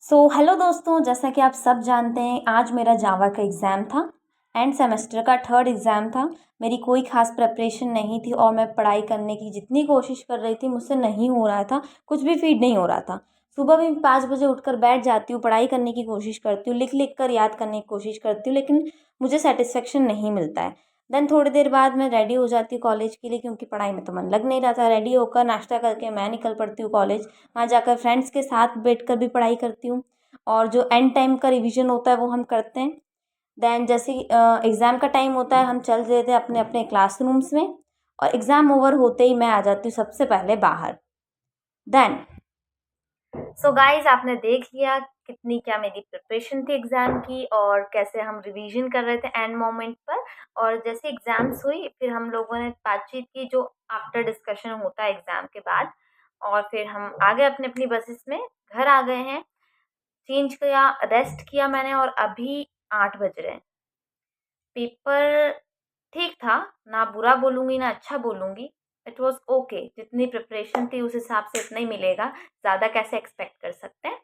Hello दोस्तों, जैसा कि आप सब जानते हैं आज मेरा जावा का एग्ज़ाम था। एंड सेमेस्टर का थर्ड एग्ज़ाम था। मेरी कोई ख़ास प्रिपरेशन नहीं थी और मैं पढ़ाई करने की जितनी कोशिश कर रही थी मुझसे नहीं हो रहा था, कुछ भी फीड नहीं हो रहा था। सुबह भी 5 बजे उठकर बैठ जाती हूँ, पढ़ाई करने की कोशिश करती हूँ, लिख लिख कर याद करने की कोशिश करती हूँ, लेकिन मुझे सेटिस्फेक्शन नहीं मिलता है। देन थोड़ी देर बाद मैं रेडी हो जाती हूँ कॉलेज के लिए, क्योंकि पढ़ाई में तो मन लग नहीं रहा था। रेडी होकर नाश्ता करके मैं निकल पड़ती हूँ कॉलेज। वहाँ जाकर फ्रेंड्स के साथ बैठकर भी पढ़ाई करती हूँ और जो एंड टाइम का रिवीजन होता है वो हम करते हैं। देन जैसे ही एग्ज़ाम का टाइम होता है हम चल देते हैं अपने अपने क्लासरूम्स में, और एग्ज़ाम ओवर होते ही मैं आ जाती हूँ सबसे पहले बाहर। देन गाइस, आपने देख लिया कितनी क्या मेरी प्रिपरेशन थी एग्ज़ाम की और कैसे हम रिवीजन कर रहे थे एंड मोमेंट पर। और जैसे एग्ज़ाम्स हुई फिर हम लोगों ने बातचीत की, जो आफ्टर डिस्कशन होता है एग्ज़ाम के बाद। और फिर हम आ गए अपनी अपनी बसेस में, घर आ गए हैं। चेंज किया, रेस्ट किया मैंने, और अभी 8 बज रहे हैं। पेपर ठीक था, ना बुरा बोलूँगी ना अच्छा बोलूँगी। इट वाज़ ओके, जितनी प्रिपरेशन थी उस हिसाब से इतना ही मिलेगा, ज़्यादा कैसे एक्सपेक्ट कर सकते हैं।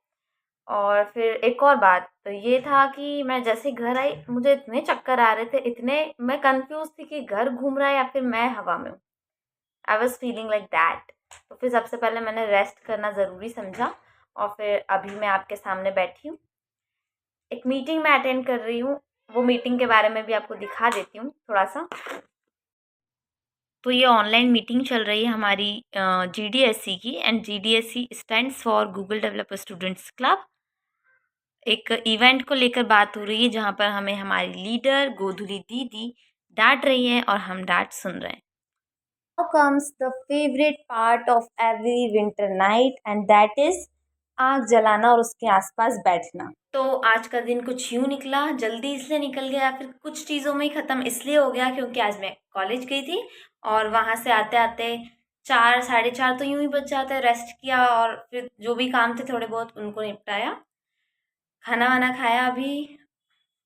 और फिर एक और बात तो ये था कि मैं जैसे घर आई मुझे इतने चक्कर आ रहे थे, इतने मैं कन्फ्यूज़ थी कि घर घूम रहा है या फिर मैं हवा में हूँ। I was feeling like that. तो फिर सबसे पहले मैंने रेस्ट करना ज़रूरी समझा और फिर अभी मैं आपके सामने बैठी हूँ। एक मीटिंग मैं अटेंड कर रही हूँ, वो मीटिंग के बारे में भी आपको दिखा देती हूँ थोड़ा-सा। तो ये ऑनलाइन मीटिंग चल रही है हमारी जीडीएससी की, and GDSC stands for Google developer students club. एक इवेंट को लेकर बात हो रही है जहाँ पर हमें हमारी लीडर गोधुली दीदी डाँट रही है और हम डाँट सुन रहे हैं। Now comes the favorite part of every winter night, and that is आग जलाना और उसके आसपास बैठना। तो आज का दिन कुछ यूँ निकला, जल्दी इसलिए निकल गया, फिर कुछ चीज़ों में ही ख़त्म इसलिए हो गया क्योंकि आज मैं कॉलेज गई थी और वहाँ से आते-आते 4 साढ़े 4 तो यूँ ही बज जाते हैं। रेस्ट किया और फिर जो भी काम थे थोड़े बहुत उनको निपटाया, खाना-वाना खाया अभी।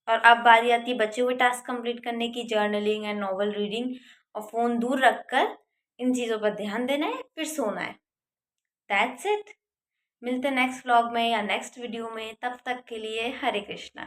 और अब बारी आती है बचे हुए टास्क कंप्लीट करने की, जर्नलिंग एंड नॉवल रीडिंग। और फ़ोन दूर रखकर इन चीज़ों पर ध्यान देना है, फिर सोना है। That's it. मिलते हैं नेक्स्ट व्लॉग में या नेक्स्ट वीडियो में, तब तक के लिए हरे कृष्णा।